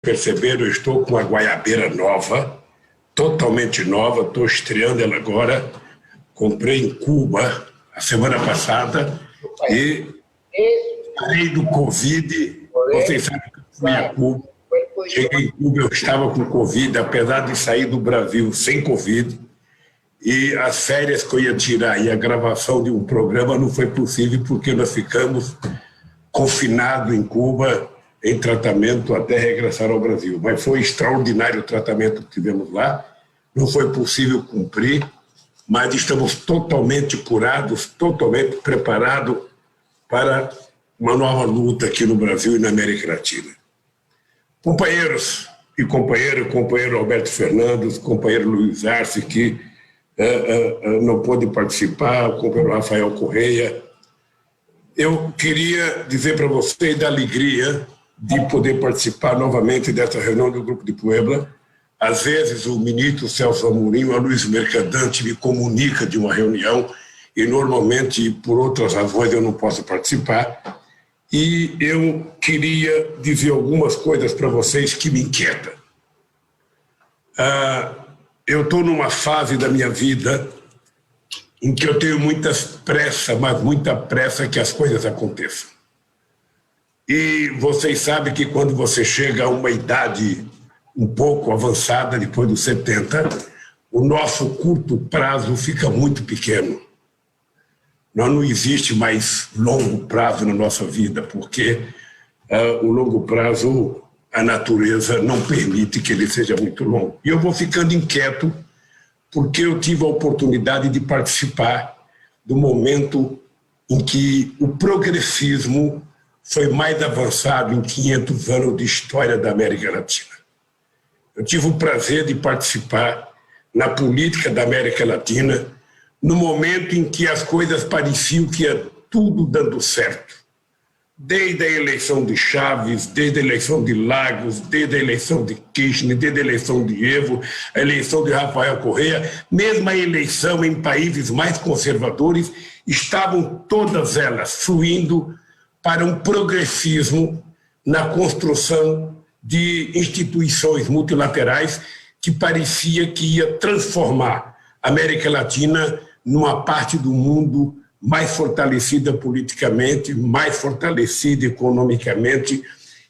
Perceberam, eu estou com uma guaiabeira nova, totalmente nova, estou estreando ela agora. Comprei em Cuba a semana passada e parei do Covid. Vocês sabem que eu fui a Cuba. Cheguei em Cuba, eu estava com Covid, apesar de sair do Brasil sem Covid. E as férias que eu ia tirar e a gravação de um programa não foi possível porque nós ficamos confinados em Cuba, em tratamento até regressar ao Brasil. Mas foi extraordinário o tratamento que tivemos lá. Não foi possível cumprir, mas estamos totalmente curados, totalmente preparados para uma nova luta aqui no Brasil e na América Latina. Companheiros e companheiro Alberto Fernandes, companheiro Luiz Arce, que não pôde participar, o companheiro Rafael Correia. Eu queria dizer para vocês da alegria de poder participar novamente dessa reunião do Grupo de Puebla. Às vezes o ministro Celso Amorim, a Luiz Mercadante, me comunica de uma reunião e normalmente por outras razões eu não posso participar. E eu queria dizer algumas coisas para vocês que me inquietam. Eu estou numa fase da minha vida em que eu tenho muita pressa, mas muita pressa que as coisas aconteçam. E vocês sabem que quando você chega a uma idade um pouco avançada, depois dos 70, o nosso curto prazo fica muito pequeno. Não existe mais longo prazo na nossa vida, porque o longo prazo, a natureza não permite que ele seja muito longo. E eu vou ficando inquieto porque eu tive a oportunidade de participar do momento em que o progressismo foi mais avançado em 500 anos de história da América Latina. Eu tive o prazer de participar na política da América Latina no momento em que as coisas pareciam que ia tudo dando certo. Desde a eleição de Chávez, desde a eleição de Lagos, desde a eleição de Kirchner, desde a eleição de Evo, a eleição de Rafael Correia, mesmo a eleição em países mais conservadores, estavam todas elas fluindo para um progressismo na construção de instituições multilaterais que parecia que ia transformar a América Latina numa parte do mundo mais fortalecida politicamente, mais fortalecida economicamente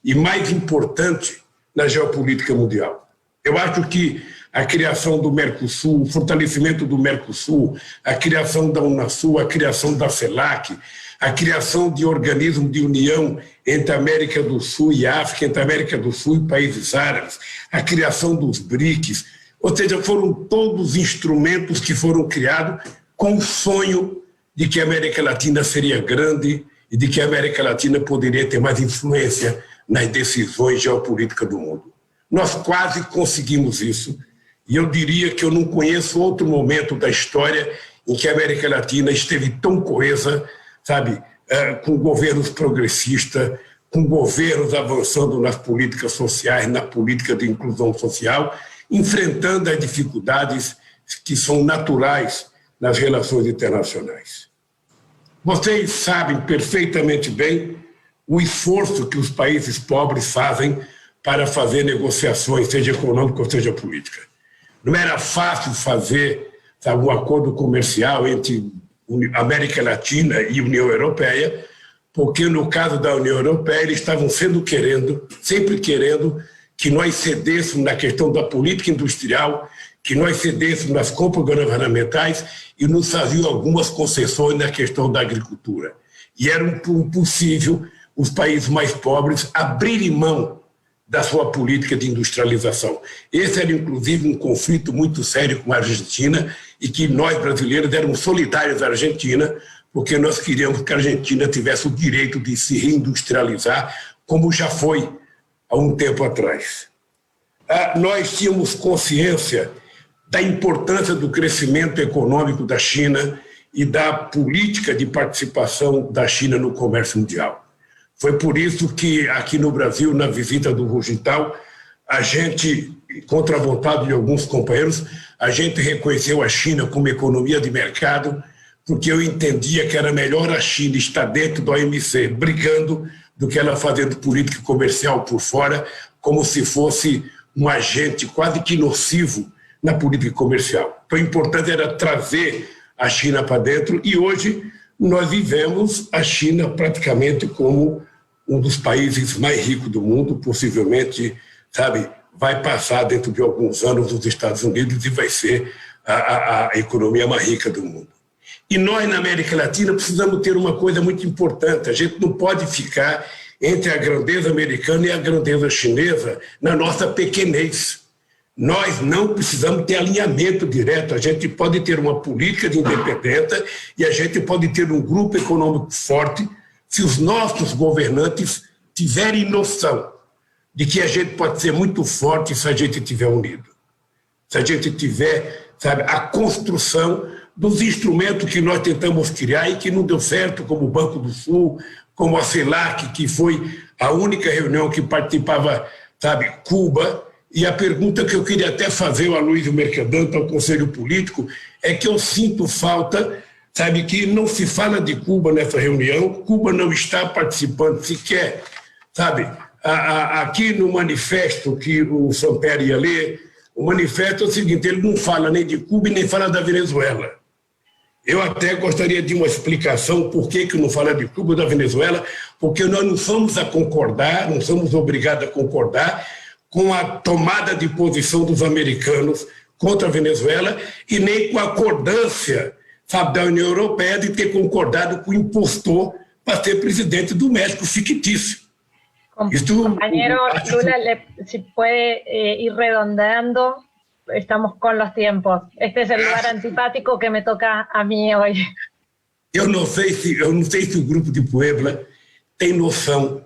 e mais importante na geopolítica mundial. Eu acho que a criação do Mercosul, o fortalecimento do Mercosul, a criação da Unasul, a criação da CELAC, a criação de organismos de união entre a América do Sul e África, entre a América do Sul e países árabes, a criação dos BRICS, ou seja, foram todos instrumentos que foram criados com o sonho de que a América Latina seria grande e de que a América Latina poderia ter mais influência nas decisões geopolíticas do mundo. Nós quase conseguimos isso, e eu diria que eu não conheço outro momento da história em que a América Latina esteve tão coesa, sabe, com governos progressistas, com governos avançando nas políticas sociais, na política de inclusão social, enfrentando as dificuldades que são naturais nas relações internacionais. Vocês sabem perfeitamente bem o esforço que os países pobres fazem para fazer negociações, seja econômica ou seja política. Não era fácil fazer, sabe, um acordo comercial entre América Latina e União Europeia, porque no caso da União Europeia eles estavam sempre querendo que nós cedêssemos na questão da política industrial, que nós cedêssemos nas compras governamentais e nos faziam algumas concessões na questão da agricultura. E era impossível os países mais pobres abrirem mão da sua política de industrialização. Esse era, inclusive, um conflito muito sério com a Argentina e que nós, brasileiros, éramos solidários à Argentina porque nós queríamos que a Argentina tivesse o direito de se reindustrializar, como já foi há um tempo atrás. Nós tínhamos consciência da importância do crescimento econômico da China e da política de participação da China no comércio mundial. Foi por isso que aqui no Brasil, na visita do Rugital, a gente, contra a vontade de alguns companheiros, a gente reconheceu a China como economia de mercado, porque eu entendia que era melhor a China estar dentro da OMC brigando do que ela fazendo política comercial por fora como se fosse um agente quase que nocivo na política comercial. Então, o importante era trazer a China para dentro, e hoje nós vivemos a China praticamente como um dos países mais ricos do mundo, possivelmente, sabe, vai passar dentro de alguns anos os Estados Unidos e vai ser a economia mais rica do mundo. E nós, na América Latina, precisamos ter uma coisa muito importante: a gente não pode ficar entre a grandeza americana e a grandeza chinesa na nossa pequenez. Nós não precisamos ter alinhamento direto, a gente pode ter uma política de independência e a gente pode ter um grupo econômico forte se os nossos governantes tiverem noção de que a gente pode ser muito forte se a gente estiver unido. Se a gente tiver, sabe, a construção dos instrumentos que nós tentamos criar e que não deu certo, como o Banco do Sul, como a CELAC, que foi a única reunião que participava, sabe, Cuba. E a pergunta que eu queria até fazer ao Aloysio Mercadante, ao Conselho Político, é que eu sinto falta, sabe, que não se fala de Cuba nessa reunião, Cuba não está participando sequer, sabe, aqui no manifesto que o Samper ia ler, o manifesto é o seguinte: ele não fala nem de Cuba e nem fala da Venezuela. Eu até gostaria de uma explicação por que não fala de Cuba e da Venezuela, porque nós não somos a concordar, não somos obrigados a concordar com a tomada de posição dos americanos contra a Venezuela e nem com a acordância, sabe, da União Europeia de ter concordado com o impostor para ser presidente do México fictício. Compañero Lula, si puede ir redondeando, estamos con los tiempos. Este es el lugar antipático que me toca a mí hoy. Eu não sei se o Grupo de Puebla tem noção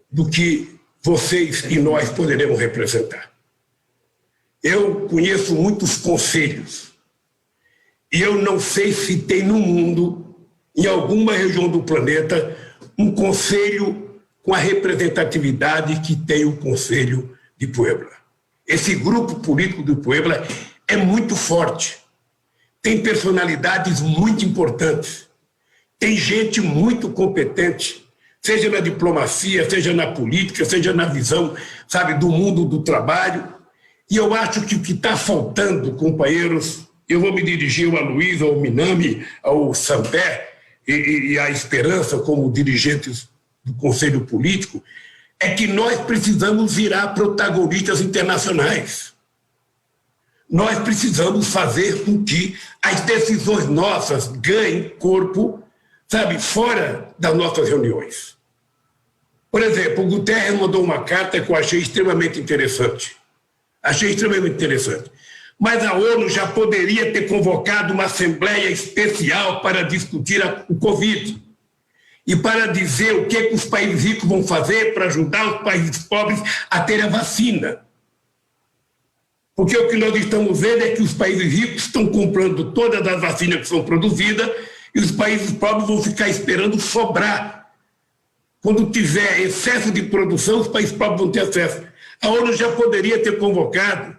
do que vocês e nós poderemos representar. Eu conheço muitos conselhos e eu não sei se tem no mundo, em alguma região do planeta, um conselho com a representatividade que tem o Conselho de Puebla. Esse grupo político do Puebla é muito forte, tem personalidades muito importantes, tem gente muito competente, seja na diplomacia, seja na política, seja na visão, sabe, do mundo do trabalho. E eu acho que o que está faltando, companheiros, eu vou me dirigir ao Aloysio, ao Minami, ao Samper e à Esperança como dirigentes do Conselho Político, é que nós precisamos virar protagonistas internacionais. Nós precisamos fazer com que as decisões nossas ganhem corpo, sabe, fora das nossas reuniões. Por exemplo, o Guterres mandou uma carta que eu achei extremamente interessante. Mas a ONU já poderia ter convocado uma assembleia especial para discutir o Covid e para dizer o que os países ricos vão fazer para ajudar os países pobres a terem a vacina. Porque o que nós estamos vendo é que os países ricos estão comprando todas as vacinas que são produzidas e os países pobres vão ficar esperando sobrar. Quando tiver excesso de produção, os países pobres vão ter acesso. A ONU já poderia ter convocado.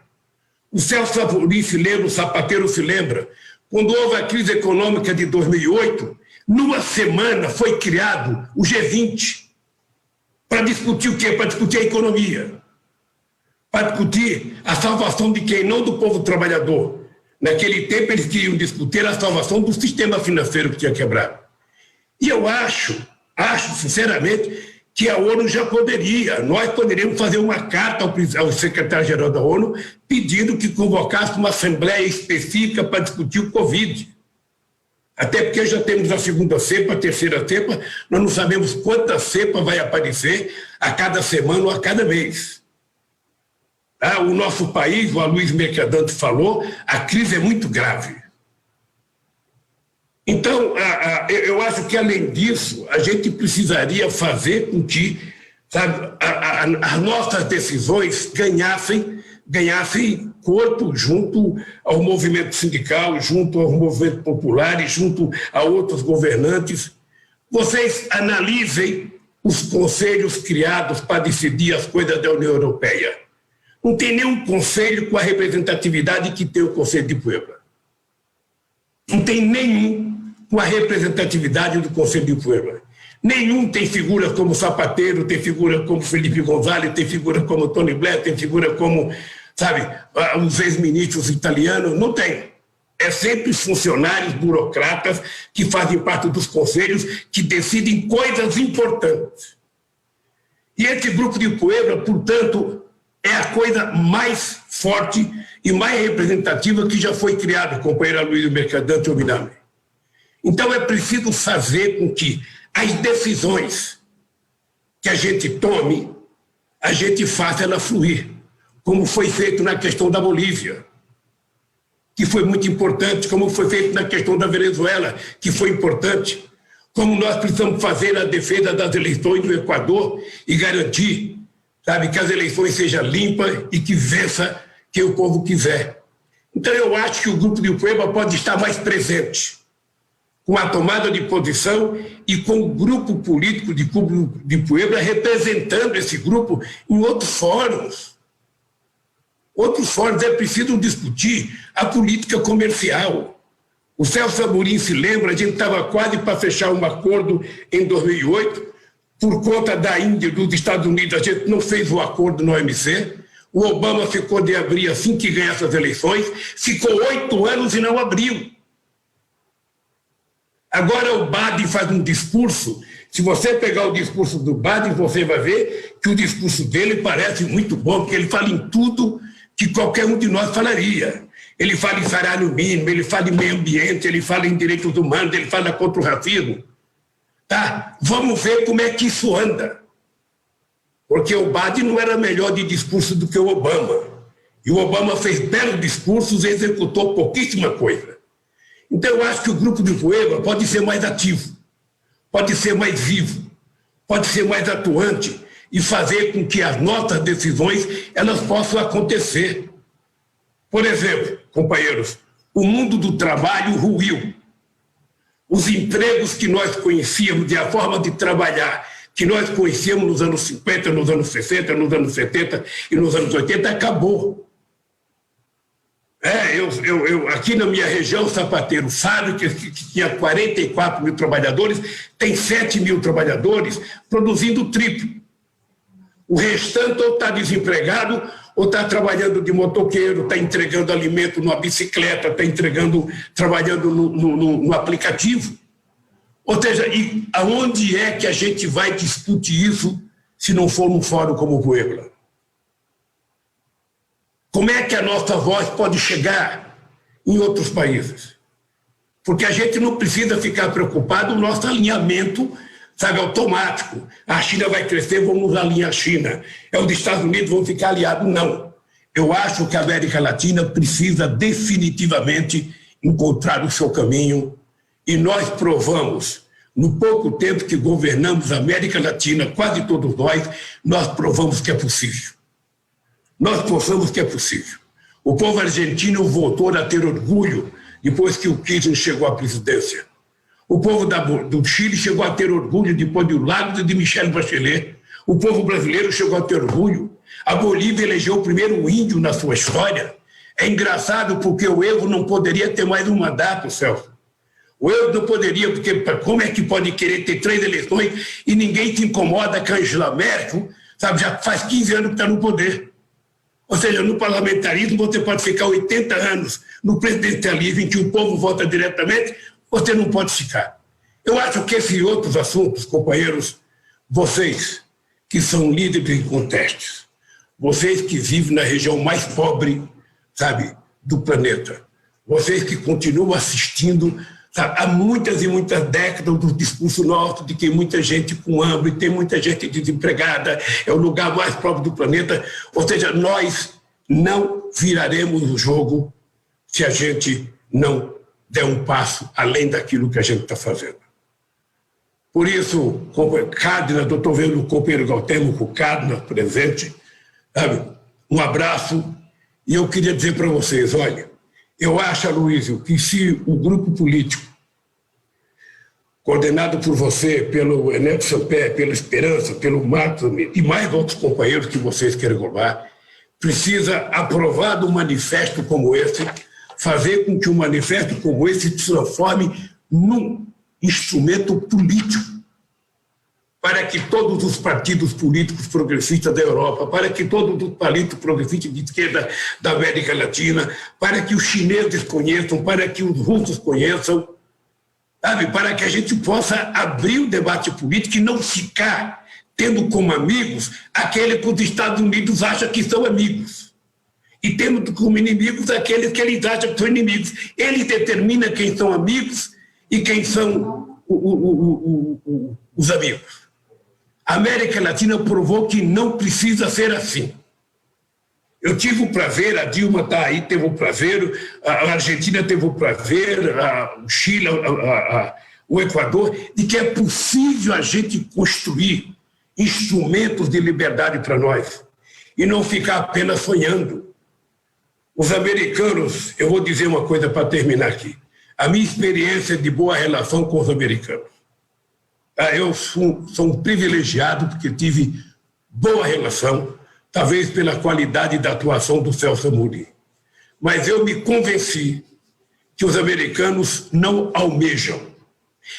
O Celso Amorim se lembra, o Zapatero se lembra. Quando houve a crise econômica de 2008, numa semana foi criado o G20 para discutir o quê? Para discutir a economia, para discutir a salvação de quem? Não do povo trabalhador. Naquele tempo eles queriam discutir a salvação do sistema financeiro que tinha quebrado. E eu acho sinceramente que a ONU já poderia, nós poderíamos fazer uma carta ao secretário-geral da ONU pedindo que convocasse uma assembleia específica para discutir o Covid. Até porque já temos a segunda cepa, a terceira cepa, nós não sabemos quanta cepa vai aparecer a cada semana ou a cada mês. O nosso país, o Aloysio Mercadante falou, a crise é muito grave. Então, eu acho que, além disso, a gente precisaria fazer com que, sabe, as nossas decisões ganhassem corpo junto ao movimento sindical, junto aos movimentos populares, junto a outros governantes. Vocês analisem os conselhos criados para decidir as coisas da União Europeia. Não tem nenhum conselho com a representatividade que tem o Conselho de Puebla. Não tem nenhum com a representatividade do Conselho de Puebla. Nenhum tem figuras como Zapatero, tem figuras como Felipe González, tem figuras como Tony Blair, tem figuras como, sabe, os ex-ministros italianos. Não tem. É sempre funcionários, burocratas, que fazem parte dos conselhos, que decidem coisas importantes. E esse grupo de Puebla, portanto, é a coisa mais forte e mais representativa que já foi criada, companheira Luiz Mercadante Ominami. Então é preciso fazer com que as decisões que a gente tome, a gente faça ela fluir, como foi feito na questão da Bolívia, que foi muito importante, como foi feito na questão da Venezuela, que foi importante, como nós precisamos fazer a defesa das eleições do Equador e garantir, sabe, que as eleições sejam limpas e que vença quem o povo quiser. Então eu acho que o grupo de Puebla pode estar mais presente, com a tomada de posição e com o grupo político de Puebla representando esse grupo em outros fóruns. Outros fóruns é preciso discutir a política comercial. O Celso Amorim se lembra, a gente estava quase para fechar um acordo em 2008, por conta da Índia e dos Estados Unidos, a gente não fez o acordo no OMC, o Obama ficou de abrir assim que ganhasse as eleições, ficou 8 anos e não abriu. Agora o Biden faz um discurso, se você pegar o discurso do Biden, você vai ver que o discurso dele parece muito bom, porque ele fala em tudo que qualquer um de nós falaria. Ele fala em salário mínimo, ele fala em meio ambiente, ele fala em direitos humanos, ele fala contra o racismo. Tá? Vamos ver como é que isso anda. Porque o Biden não era melhor de discurso do que o Obama. E o Obama fez belos discursos e executou pouquíssima coisa. Então eu acho que o grupo de Puebla pode ser mais ativo, pode ser mais vivo, pode ser mais atuante e fazer com que as nossas decisões elas possam acontecer. Por exemplo, companheiros, o mundo do trabalho ruiu. Os empregos que nós conhecíamos e a forma de trabalhar que nós conhecíamos nos anos 50, nos anos 60, nos anos 70 e nos anos 80 acabou. Eu aqui na minha região, Zapatero, fábrica que tinha 44 mil trabalhadores, tem 7 mil trabalhadores produzindo o triplo. O restante ou está desempregado ou está trabalhando de motoqueiro, está entregando alimento numa bicicleta, está trabalhando no aplicativo. Ou seja, e aonde é que a gente vai discutir isso se não for num fórum como o Puebla? Como é que a nossa voz pode chegar em outros países? Porque a gente não precisa ficar preocupado, o nosso alinhamento, sabe, automático. A China vai crescer, vamos alinhar a China. Os Estados Unidos vão ficar aliados. Não. Eu acho que a América Latina precisa definitivamente encontrar o seu caminho e nós provamos, no pouco tempo que governamos a América Latina, quase todos nós provamos que é possível. Nós provamos que é possível. O povo argentino voltou a ter orgulho depois que o Kirchner chegou à presidência. O povo do Chile chegou a ter orgulho depois do Lagos e de Michelle Bachelet. O povo brasileiro chegou a ter orgulho. A Bolívia elegeu o primeiro índio na sua história. É engraçado porque o Evo não poderia ter mais um mandato, Celso. O Evo não poderia, porque como é que pode querer ter 3 eleições e ninguém se incomoda com a Angela Merkel, sabe, já faz 15 anos que está no poder. Ou seja, no parlamentarismo você pode ficar 80 anos, no presidencialismo em que o povo vota diretamente, você não pode ficar. Eu acho que esses outros assuntos, companheiros, vocês que são líderes em contestes, vocês que vivem na região mais pobre, sabe, do planeta, vocês que continuam assistindo, sabe, há muitas e muitas décadas do discurso nosso de que muita gente com hambre, tem muita gente desempregada, é o lugar mais pobre do planeta, ou seja, nós não viraremos o jogo se a gente não der um passo além daquilo que a gente está fazendo. Por isso, Cárdenas, eu estou vendo o companheiro Galtemo com o Cárdenas presente, sabe? Um abraço, e eu queria dizer para vocês, olha, eu acho, Aloysio, que se o grupo político, coordenado por você, pelo Enéas Sampé, pela Esperança, pelo Marcos e mais outros companheiros que vocês querem roubar, precisa aprovar um manifesto como esse, fazer com que um manifesto como esse se transforme num instrumento político. para que todos os partidos políticos progressistas da Europa, para que todos os partidos progressistas de esquerda da América Latina, para que os chineses conheçam, para que os russos conheçam, sabe? Para que a gente possa abrir o debate político e não ficar tendo como amigos aquele que os Estados Unidos acham que são amigos. E tendo como inimigos aqueles que eles acham que são inimigos. Eles determinam quem são amigos e quem são os amigos. A América Latina provou que não precisa ser assim. Eu tive o prazer, a Dilma está aí, teve o prazer, a Argentina teve o prazer, o Chile, o Equador, de que é possível a gente construir instrumentos de liberdade para nós e não ficar apenas sonhando. Os americanos, eu vou dizer uma coisa para terminar aqui, a minha experiência de boa relação com os americanos. Eu sou um privilegiado porque tive boa relação, talvez pela qualidade da atuação do Celso Amorim. Mas eu me convenci que os americanos não almejam,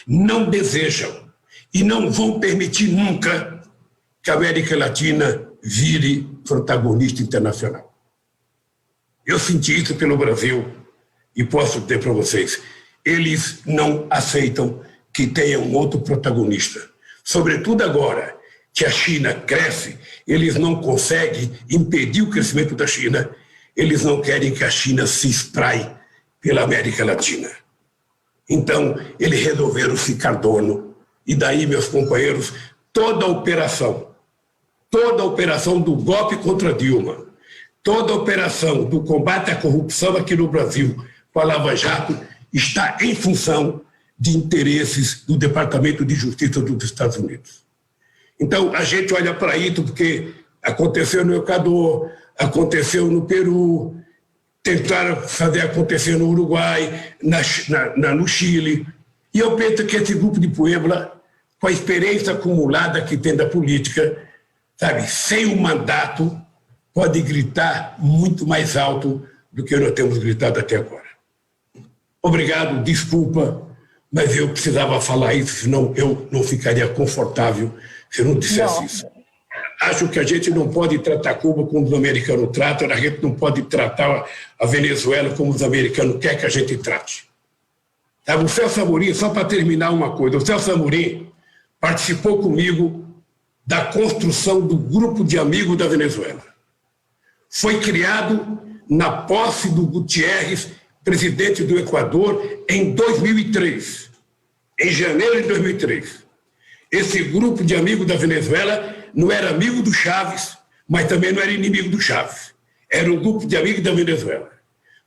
não desejam e não vão permitir nunca que a América Latina vire protagonista internacional. Eu senti isso pelo Brasil e posso dizer para vocês, eles não aceitam que tenha um outro protagonista. Sobretudo agora que a China cresce, eles não conseguem impedir o crescimento da China, eles não querem que a China se espraie pela América Latina. Então, eles resolveram ficar dono. E daí, meus companheiros, toda a operação do golpe contra Dilma, toda a operação do combate à corrupção aqui no Brasil com a Lava Jato está em função de interesses do Departamento de Justiça dos Estados Unidos. Então, a gente olha para isso porque aconteceu no Equador, aconteceu no Peru, tentaram fazer acontecer no Uruguai, no Chile. E eu penso que esse grupo de Puebla, com a experiência acumulada que tem da política, sabe, sem o mandato, pode gritar muito mais alto do que nós temos gritado até agora. Obrigado, desculpa, mas eu precisava falar isso, senão eu não ficaria confortável se eu não dissesse isso. Acho que a gente não pode tratar Cuba como os americanos tratam, a gente não pode tratar a Venezuela como os americanos querem que a gente trate. O Celso Amorim, só para terminar uma coisa, o Celso Amorim participou comigo da construção do grupo de amigos da Venezuela. Foi criado na posse do Gutiérrez, presidente do Equador, em 2003, em janeiro de 2003. Esse grupo de amigos da Venezuela não era amigo do Chávez, mas também não era inimigo do Chávez. Era um grupo de amigos da Venezuela.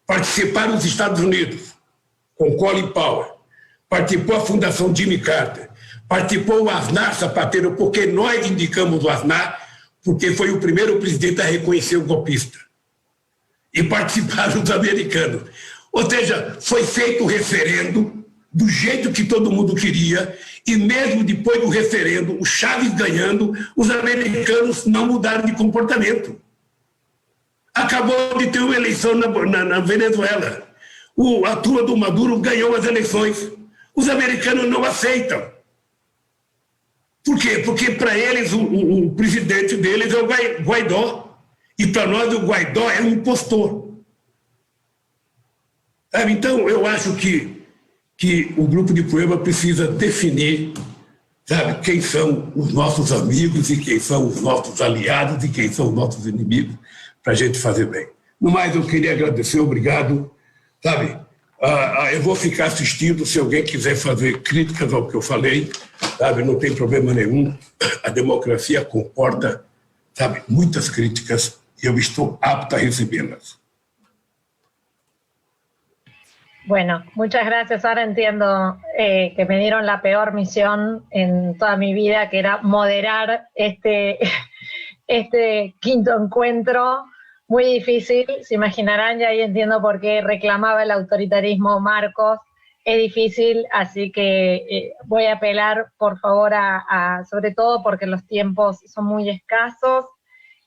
Participaram os Estados Unidos, com Colin Powell. Participou a Fundação Jimmy Carter. Participou o Aznar Zapatero, porque nós indicamos o Aznar, porque foi o primeiro presidente a reconhecer o golpista. E participaram os americanos. Ou seja, foi feito o referendo do jeito que todo mundo queria, e mesmo depois do referendo, o Chávez ganhando, os americanos não mudaram de comportamento. Acabou de ter uma eleição na Venezuela. A turma do Maduro ganhou as eleições. Os americanos não aceitam. Por quê? Porque para eles o presidente deles é o Guaidó. E para nós o Guaidó é um impostor. Então eu acho que o Grupo de Puebla precisa definir, sabe, quem são os nossos amigos e quem são os nossos aliados e quem são os nossos inimigos, para a gente fazer bem. No mais, eu queria agradecer, obrigado. Sabe, eu vou ficar assistindo se alguém quiser fazer críticas ao que eu falei, sabe, não tem problema nenhum. A democracia comporta, sabe, muitas críticas e eu estou apto a recebê-las. Bueno, muchas gracias. Ahora entiendo que me dieron la peor misión en toda mi vida, que era moderar este quinto encuentro. Muy difícil, se imaginarán, y ahí entiendo por qué reclamaba el autoritarismo Marcos. Es difícil, así que voy a apelar, por favor, sobre todo porque los tiempos son muy escasos.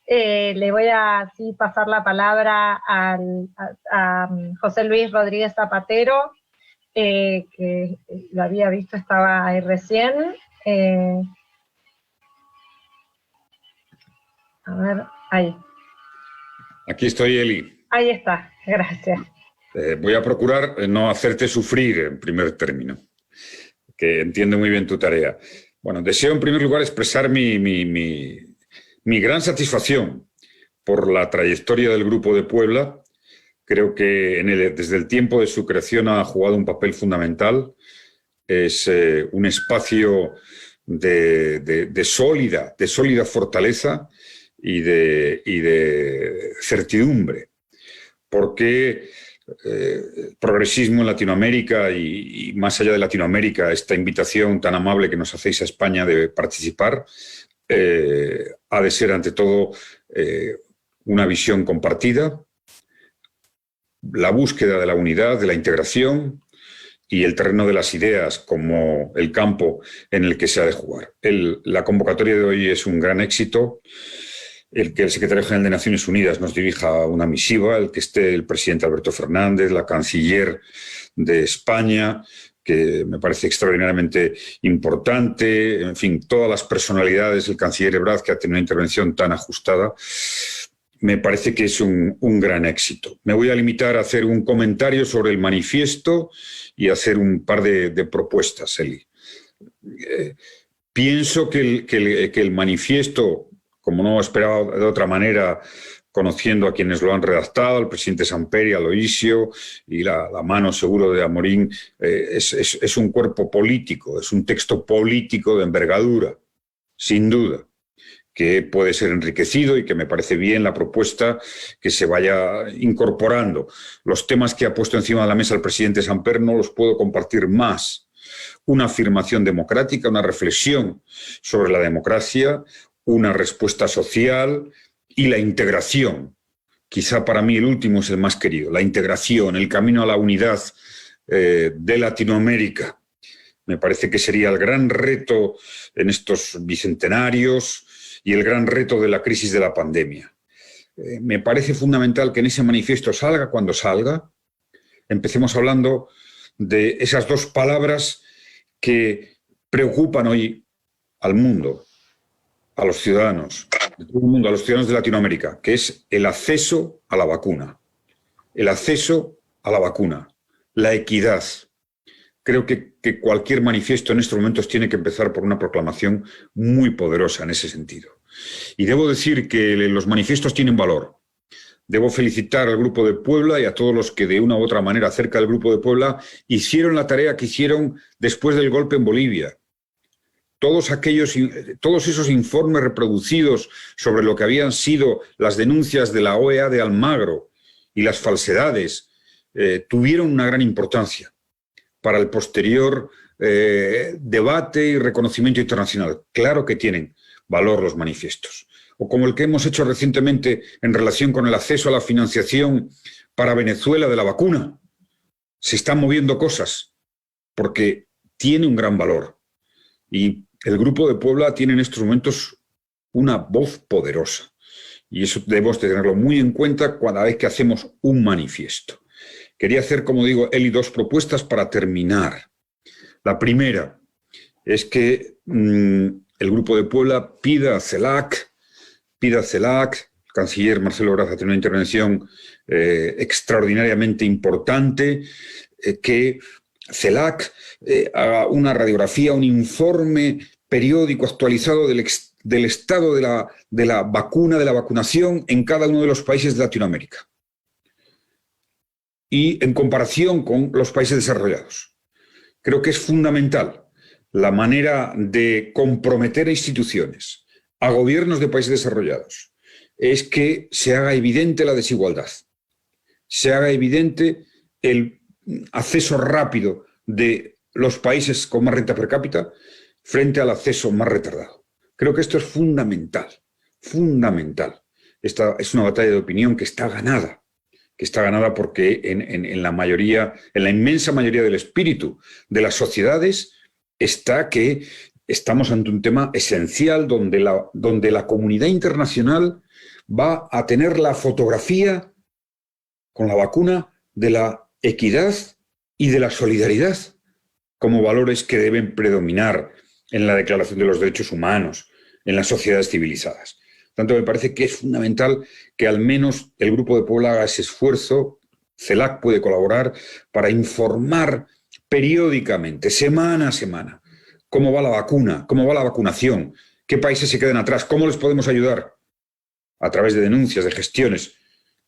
Le voy a así pasar la palabra a José Luis Rodríguez Zapatero, que lo había visto, estaba ahí recién. A ver, ahí. Aquí estoy, Eli. Ahí está, gracias. Voy a procurar no hacerte sufrir en primer término, que entiendo muy bien tu tarea. Bueno, deseo en primer lugar expresar mi gran satisfacción por la trayectoria del Grupo de Puebla. Creo que desde el tiempo de su creación ha jugado un papel fundamental. Es un espacio de sólida fortaleza y de certidumbre, porque el progresismo en Latinoamérica y más allá de Latinoamérica, esta invitación tan amable que nos hacéis a España de participar, ha de ser ante todo una visión compartida, la búsqueda de la unidad, de la integración y el terreno de las ideas como el campo en el que se ha de jugar. La convocatoria de hoy es un gran éxito. El que el secretario general de Naciones Unidas nos dirija una misiva, el que esté el presidente Alberto Fernández, la canciller de España, que me parece extraordinariamente importante, en fin, todas las personalidades, el canciller Ebrard, que ha tenido una intervención tan ajustada, me parece que es un gran éxito. Me voy a limitar a hacer un comentario sobre el manifiesto y a hacer un par de propuestas, Eli. Pienso que el manifiesto, como no esperaba de otra manera, conociendo a quienes lo han redactado, al presidente Samperi, a Aloisio y la mano seguro de Amorín, es un cuerpo político, es un texto político de envergadura, sin duda, que puede ser enriquecido y que me parece bien la propuesta que se vaya incorporando. Los temas que ha puesto encima de la mesa el presidente Samper no los puedo compartir más. Una afirmación democrática, una reflexión sobre la democracia, una respuesta social y la integración. Quizá para mí el último es el más querido, la integración, el camino a la unidad de Latinoamérica. Me parece que sería el gran reto en estos bicentenarios y el gran reto de la crisis de la pandemia. Me parece fundamental que en ese manifiesto salga cuando salga. Empecemos hablando de esas dos palabras que preocupan hoy al mundo, a los ciudadanos, de todo el mundo, a los ciudadanos de Latinoamérica, que es el acceso a la vacuna. El acceso a la vacuna, la equidad. Creo que cualquier manifiesto en estos momentos tiene que empezar por una proclamación muy poderosa en ese sentido. Y debo decir que los manifiestos tienen valor. Debo felicitar al Grupo de Puebla y a todos los que de una u otra manera cerca del Grupo de Puebla hicieron la tarea que hicieron después del golpe en Bolivia. Todos esos informes reproducidos sobre lo que habían sido las denuncias de la OEA de Almagro y las falsedades tuvieron una gran importancia para el posterior debate y reconocimiento internacional. Claro que tienen valor los manifiestos. O como el que hemos hecho recientemente en relación con el acceso a la financiación para Venezuela de la vacuna. Se están moviendo cosas porque tiene un gran valor. Y el Grupo de Puebla tiene en estos momentos una voz poderosa. Y eso debemos tenerlo muy en cuenta cada vez que hacemos un manifiesto. Quería hacer, como digo, Eli, dos propuestas para terminar. La primera es que el Grupo de Puebla pida a CELAC, el canciller Marcelo Ebrard ha tenido una intervención extraordinariamente importante, que CELAC haga una radiografía, un informe periódico actualizado del estado de la vacuna, de la vacunación en cada uno de los países de Latinoamérica y en comparación con los países desarrollados. Creo que es fundamental la manera de comprometer a instituciones, a gobiernos de países desarrollados, es que se haga evidente la desigualdad, se haga evidente el acceso rápido de los países con más renta per cápita frente al acceso más retardado. Creo que esto es fundamental, fundamental. Esta es una batalla de opinión que está ganada porque en la inmensa mayoría del espíritu de las sociedades está que estamos ante un tema esencial donde la comunidad internacional va a tener la fotografía con la vacuna de la equidad y de la solidaridad como valores que deben predominar en la Declaración de los Derechos Humanos, en las sociedades civilizadas. Tanto me parece que es fundamental que al menos el Grupo de Puebla haga ese esfuerzo. CELAC puede colaborar para informar periódicamente, semana a semana, cómo va la vacuna, cómo va la vacunación, qué países se quedan atrás, cómo les podemos ayudar a través de denuncias, de gestiones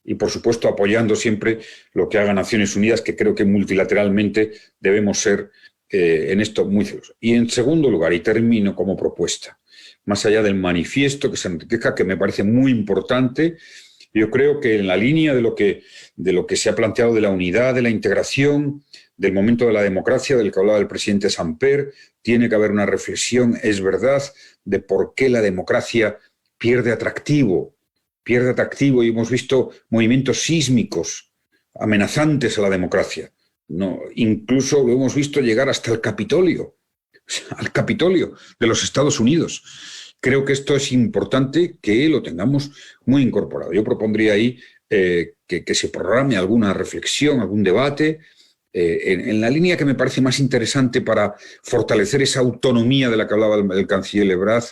y, por supuesto, apoyando siempre lo que haga Naciones Unidas, que creo que multilateralmente debemos ser en esto muy celosos. Y en segundo lugar, y termino como propuesta, más allá del manifiesto que se enriquezca, que me parece muy importante, yo creo que en la línea de lo que se ha planteado de la unidad, de la integración, del momento de la democracia, del que hablaba el presidente Samper, tiene que haber una reflexión, es verdad, de por qué la democracia pierde atractivo, y hemos visto movimientos sísmicos amenazantes a la democracia. No, incluso lo hemos visto llegar hasta el Capitolio, al Capitolio de los Estados Unidos. Creo que esto es importante que lo tengamos muy incorporado. Yo propondría ahí que se programe alguna reflexión, algún debate, en la línea que me parece más interesante para fortalecer esa autonomía de la que hablaba el canciller Ebrard,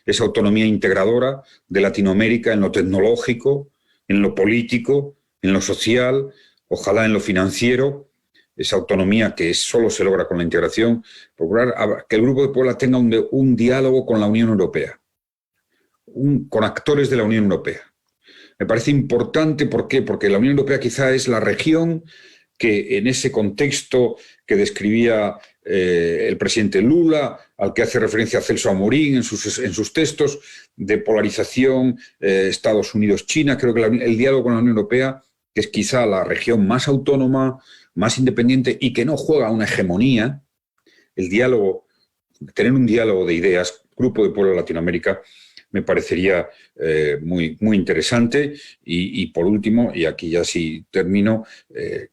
esa autonomía integradora de Latinoamérica en lo tecnológico, en lo político, en lo social, ojalá en lo financiero, esa autonomía que solo se logra con la integración, procurar que el Grupo de Puebla tenga un diálogo con la Unión Europea, con actores de la Unión Europea. Me parece importante, ¿por qué? Porque la Unión Europea quizá es la región que en ese contexto que describía el presidente Lula, al que hace referencia Celso Amorín en sus textos, de polarización Estados Unidos-China, creo que el diálogo con la Unión Europea, que es quizá la región más autónoma, más independiente y que no juega una hegemonía, el diálogo, tener un diálogo de ideas, Grupo de Puebla Latinoamérica, me parecería muy, muy interesante. Y por último, y aquí ya sí termino,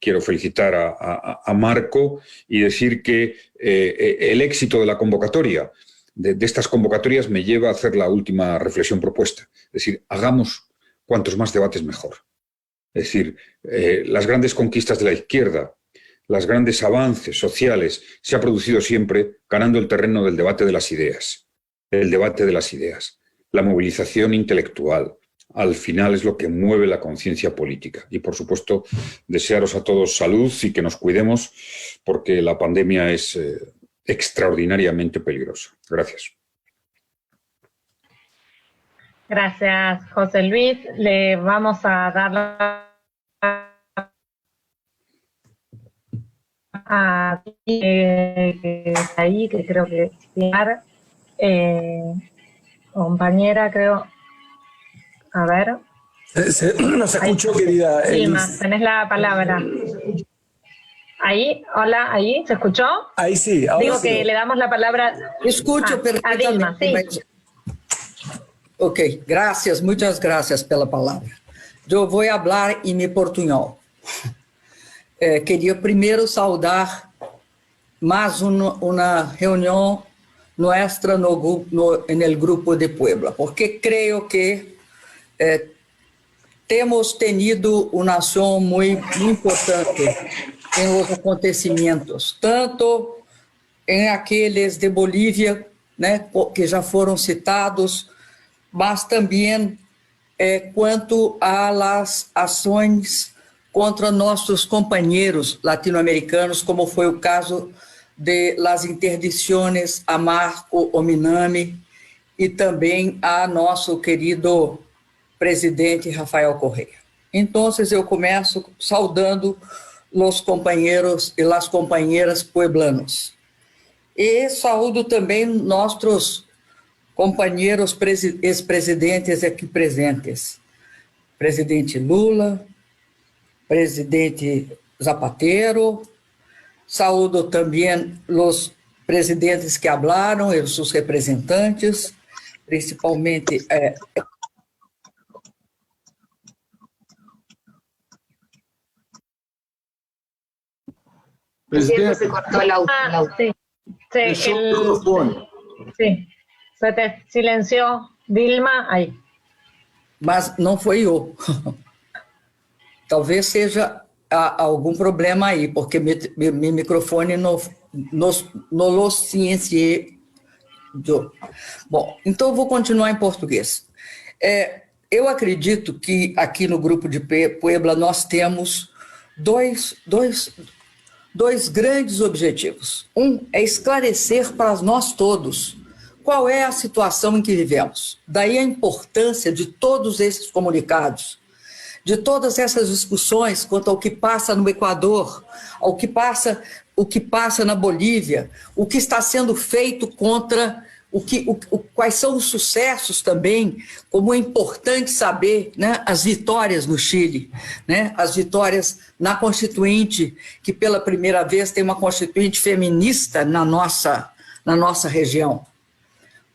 quiero felicitar a Marco y decir que el éxito de la convocatoria, de estas convocatorias, me lleva a hacer la última reflexión propuesta. Es decir, hagamos cuantos más debates mejor. Es decir, las grandes conquistas de la izquierda, los grandes avances sociales, se ha producido siempre ganando el terreno del debate de las ideas. El debate de las ideas. La movilización intelectual, al final es lo que mueve la conciencia política. Y, por supuesto, desearos a todos salud y que nos cuidemos porque la pandemia es extraordinariamente peligrosa. Gracias. Gracias, José Luis. Le vamos a dar a que está ahí, que creo que compañera, creo. A ver. No se escuchó, querida Dilma, Elis. tenés la palabra. Ahí, hola, ahí, ¿se escuchó? Ahí sí, ahora Digo sí. que le damos la palabra Escucho a Dilma, perfectamente. sí. Ok, gracias, muchas gracias pela palavra. Eu vou falar em meu portunhol. Queria primeiro saudar mais uma reunião nuestra en el Grupo de Puebla, porque creo que temos tenido uma ação muito importante em los acontecimentos, tanto em aqueles de Bolívia, né, que já foram citados, mas também quanto às ações contra nossos companheiros latino-americanos, como foi o caso de las interdiciones a Marco Ominami e também a nosso querido presidente Rafael Correa. Então, eu começo saudando os companheiros e as companheiras pueblanos. E saúdo também nossos companheiros ex-presidentes aqui presentes. Presidente Lula, presidente Zapatero. Saúdo também os presidentes que falaram e os seus representantes, principalmente Presidente, se cortó el audio. Sí, sí, sí, se te silenció Dilma aí. mas não foi eu. Talvez seja algum problema aí, porque meu microfone não lo cienciei. Bom, então vou continuar em português. Eu acredito que aqui no Grupo de Puebla nós temos dois grandes objetivos. Um é esclarecer para nós todos qual é a situação em que vivemos. Daí a importância de todos esses comunicados, de todas essas discussões quanto ao que passa no Equador, o que passa na Bolívia, o que está sendo feito contra... quais são os sucessos também, como é importante saber, né, as vitórias no Chile, né, as vitórias na Constituinte, que pela primeira vez tem uma Constituinte feminista na nossa região.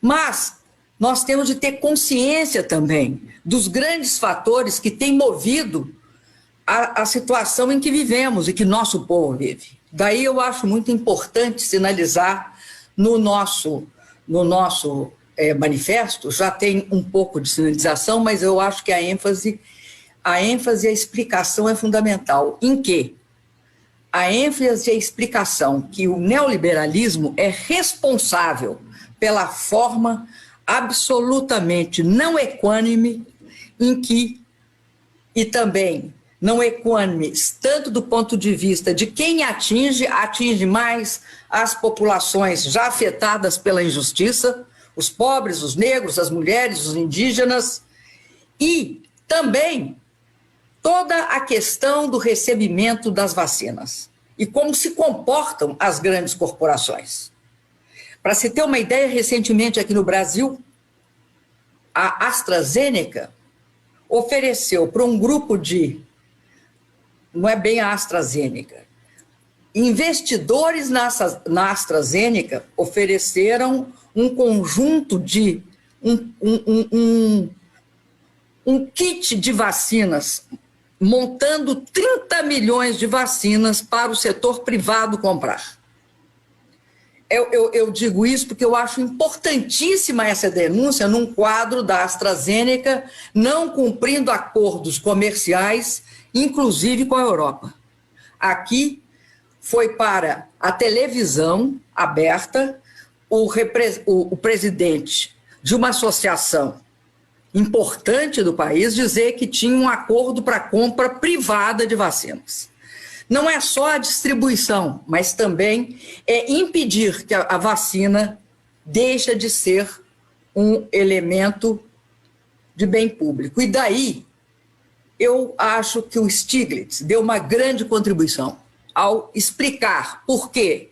Mas nós temos de ter consciência também dos grandes fatores que têm movido a situação em que vivemos e que nosso povo vive. Daí eu acho muito importante sinalizar no nosso manifesto, já tem um pouco de sinalização, mas eu acho que a ênfase e a explicação é fundamental. Em que? A ênfase e a explicação que o neoliberalismo é responsável pela forma absolutamente não equânime em que, e também não equânimes, tanto do ponto de vista de quem atinge mais as populações já afetadas pela injustiça, os pobres, os negros, as mulheres, os indígenas, e também toda a questão do recebimento das vacinas e como se comportam as grandes corporações. Para se ter uma ideia, recentemente aqui no Brasil, a AstraZeneca ofereceu para um grupo não é bem a AstraZeneca, investidores na AstraZeneca ofereceram um conjunto de um kit de vacinas, montando 30 milhões de vacinas para o setor privado comprar. Eu digo isso porque eu acho importantíssima essa denúncia num quadro da AstraZeneca não cumprindo acordos comerciais, inclusive com a Europa. Aqui foi para a televisão aberta o presidente de uma associação importante do país dizer que tinha um acordo para compra privada de vacinas. Não é só a distribuição, mas também é impedir que a vacina deixe de ser um elemento de bem público. E daí, eu acho que o Stiglitz deu uma grande contribuição ao explicar por que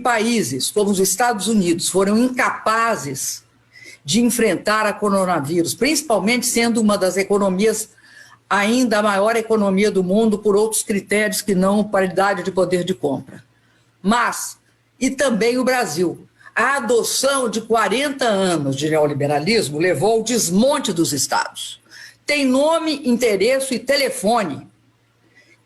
países como os Estados Unidos foram incapazes de enfrentar a coronavírus, principalmente sendo uma das economias ainda a maior economia do mundo por outros critérios que não paridade de poder de compra. Mas, e também o Brasil, a adoção de 40 anos de neoliberalismo levou ao desmonte dos estados. Tem nome, endereço e telefone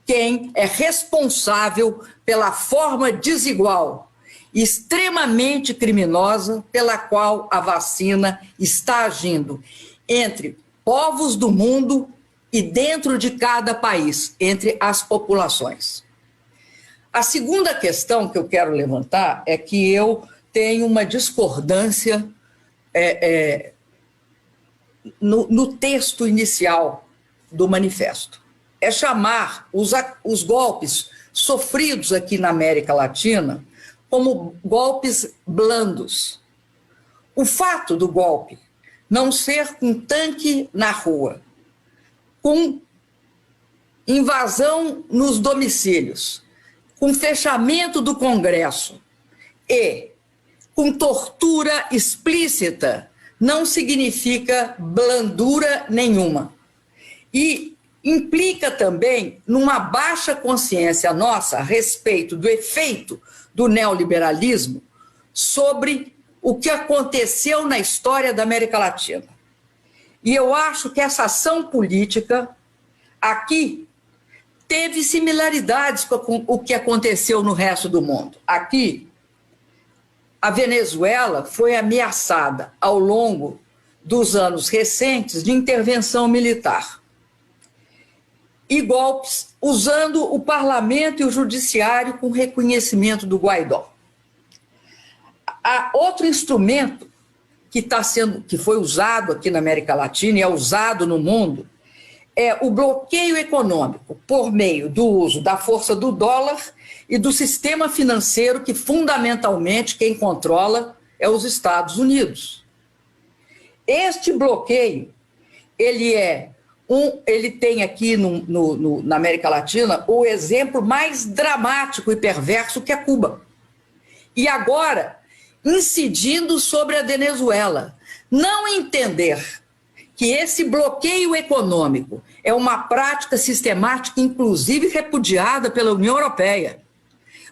quem é responsável pela forma desigual, extremamente criminosa, pela qual a vacina está agindo entre povos do mundo e dentro de cada país, entre as populações. A segunda questão que eu quero levantar é que eu tenho uma discordância no texto inicial do manifesto. É chamar os golpes sofridos aqui na América Latina como golpes blandos. O fato do golpe não ser com tanque na rua, com invasão nos domicílios, com fechamento do Congresso e com tortura explícita, não significa blandura nenhuma. E implica também numa baixa consciência nossa a respeito do efeito do neoliberalismo sobre o que aconteceu na história da América Latina. E eu acho que essa ação política aqui teve similaridades com o que aconteceu no resto do mundo. Aqui, a Venezuela foi ameaçada ao longo dos anos recentes de intervenção militar e golpes usando o parlamento e o judiciário com reconhecimento do Guaidó. Há outro instrumento que foi usado aqui na América Latina e é usado no mundo, é o bloqueio econômico por meio do uso da força do dólar e do sistema financeiro que, fundamentalmente, quem controla é os Estados Unidos. Este bloqueio, ele tem aqui na América Latina o exemplo mais dramático e perverso, que é Cuba. E agora, incidindo sobre a Venezuela. Não entender que esse bloqueio econômico é uma prática sistemática, inclusive repudiada pela União Europeia.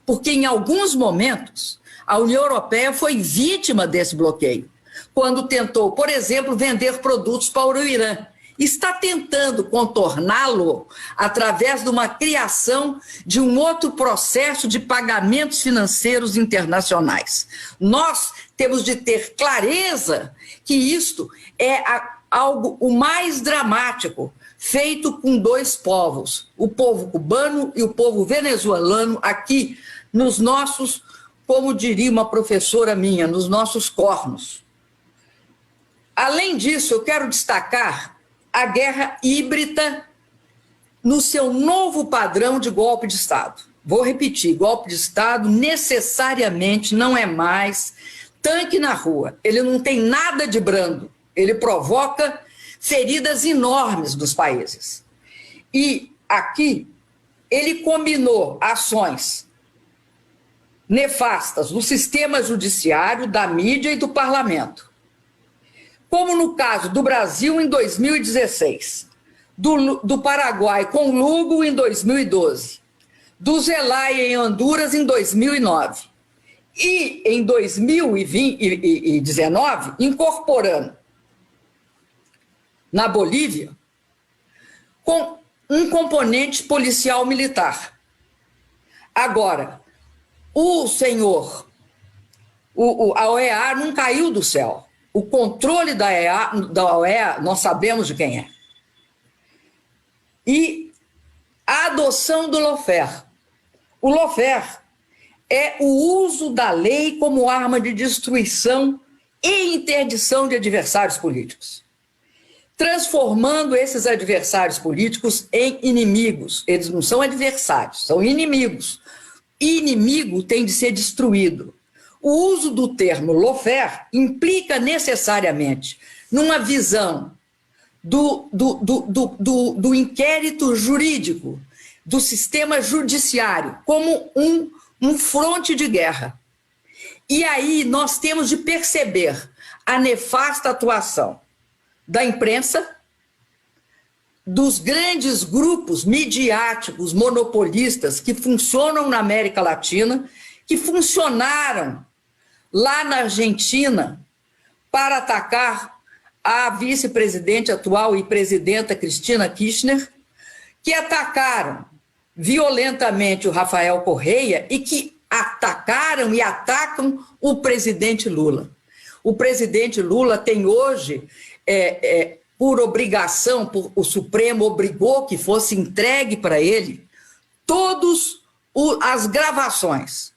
Porque, em alguns momentos, a União Europeia foi vítima desse bloqueio, quando tentou, por exemplo, vender produtos para o Irã. Está tentando contorná-lo através de uma criação de um outro processo de pagamentos financeiros internacionais. Nós temos de ter clareza que isto é algo o mais dramático, feito com dois povos, o povo cubano e o povo venezuelano, aqui nos nossos, como diria uma professora minha, nos nossos cornos. Além disso, eu quero destacar a guerra híbrida no seu novo padrão de golpe de Estado. Vou repetir, golpe de Estado necessariamente não é mais tanque na rua. Ele não tem nada de brando. Ele provoca feridas enormes nos países. E aqui ele combinou ações nefastas do sistema judiciário, da mídia e do parlamento. Como no caso do Brasil em 2016, do Paraguai com Lugo em 2012, do Zelaya em Honduras em 2009 e em 2019 incorporando na Bolívia com um componente policial militar. Agora, a OEA não caiu do céu. O controle da OEA, nós sabemos de quem é. E a adoção do lawfare. O lawfare é o uso da lei como arma de destruição e interdição de adversários políticos, transformando esses adversários políticos em inimigos. Eles não são adversários, são inimigos. E inimigo tem de ser destruído. O uso do termo lawfare implica necessariamente numa visão do inquérito jurídico, do sistema judiciário, como um fronte de guerra. E aí nós temos de perceber a nefasta atuação da imprensa, dos grandes grupos midiáticos monopolistas que funcionam na América Latina, que funcionaram lá na Argentina para atacar a vice-presidente atual e presidenta Cristina Kirchner, que atacaram violentamente o Rafael Correia e que atacaram e atacam o presidente Lula. O presidente Lula tem hoje, por obrigação, o Supremo obrigou que fosse entregue para ele todas as gravações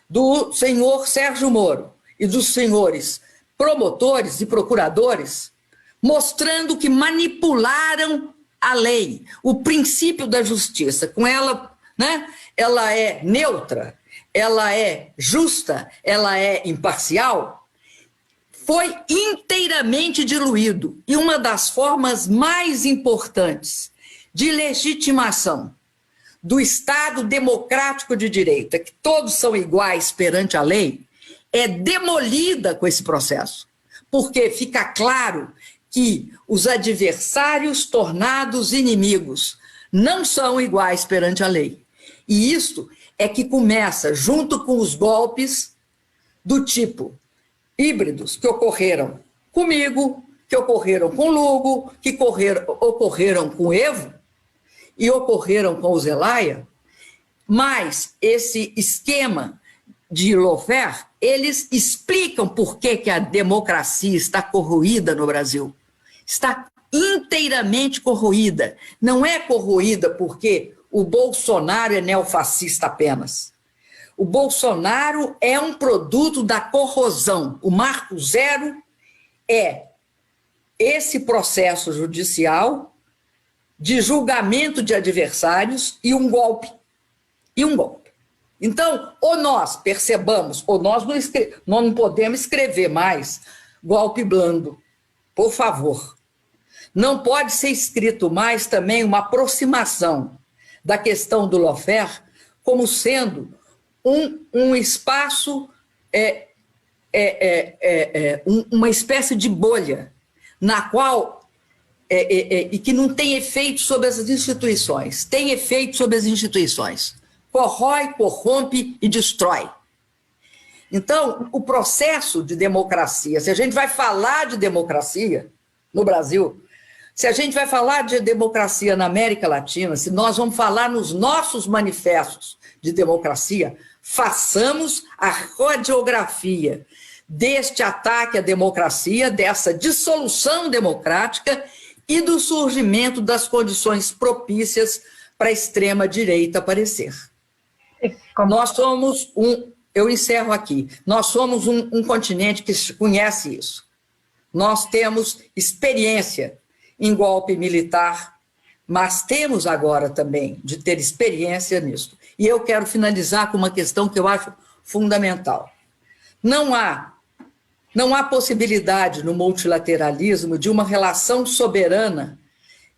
do senhor Sérgio Moro e dos senhores promotores e procuradores, mostrando que manipularam a lei, o princípio da justiça. Com ela, né, ela é neutra, ela é justa, ela é imparcial, foi inteiramente diluído. E uma das formas mais importantes de legitimação do Estado democrático de direito, que todos são iguais perante a lei, é demolida com esse processo, porque fica claro que os adversários tornados inimigos não são iguais perante a lei. E isto é que começa, junto com os golpes do tipo híbridos que ocorreram comigo, que ocorreram com Lugo, que ocorreram com Evo, e ocorreram com o Zelaya, mas esse esquema de lawfare, eles explicam por que a democracia está corroída no Brasil. Está inteiramente corroída. Não é corroída porque o Bolsonaro é neofascista apenas. O Bolsonaro é um produto da corrosão. O marco zero é esse processo judicial de julgamento de adversários e um golpe. Então, ou nós percebamos, ou nós não podemos escrever mais golpe blando, por favor. Não pode ser escrito mais também uma aproximação da questão do lawfare como sendo um espaço, uma espécie de bolha, na qual e que não tem efeito sobre as instituições. Tem efeito sobre as instituições. Corrói, corrompe e destrói. Então, o processo de democracia, se a gente vai falar de democracia no Brasil, se a gente vai falar de democracia na América Latina, se nós vamos falar nos nossos manifestos de democracia, façamos a radiografia deste ataque à democracia, dessa dissolução democrática e do surgimento das condições propícias para a extrema-direita aparecer. Nós somos eu encerro aqui, nós somos um continente que conhece isso. Nós temos experiência em golpe militar, mas temos agora também de ter experiência nisso. E eu quero finalizar com uma questão que eu acho fundamental. Não há possibilidade no multilateralismo de uma relação soberana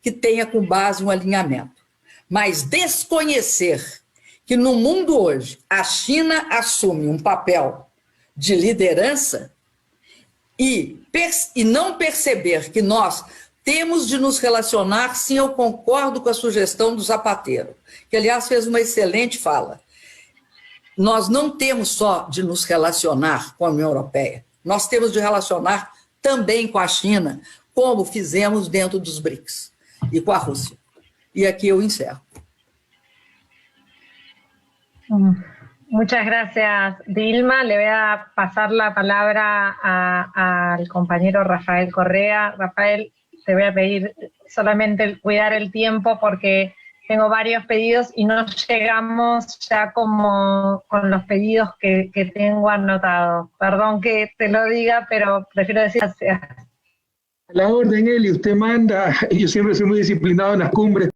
que tenha com base um alinhamento. Mas desconhecer que no mundo hoje a China assume um papel de liderança e não perceber que nós temos de nos relacionar, sim, eu concordo com a sugestão do Zapatero, que aliás fez uma excelente fala. Nós não temos só de nos relacionar com a União Europeia, nós temos de relacionar também com a China, como fizemos dentro dos BRICS e com a Rússia. E aqui eu encerro. Muchas gracias, Dilma. Le voy a pasar la palabra al compañero Rafael Correa. Rafael, te voy a pedir solamente cuidar el tiempo porque tengo varios pedidos y no llegamos ya como con los pedidos que tengo anotados. Perdón que te lo diga, pero prefiero decir gracias. A la orden, Eli, usted manda. Yo siempre soy muy disciplinado en las cumbres.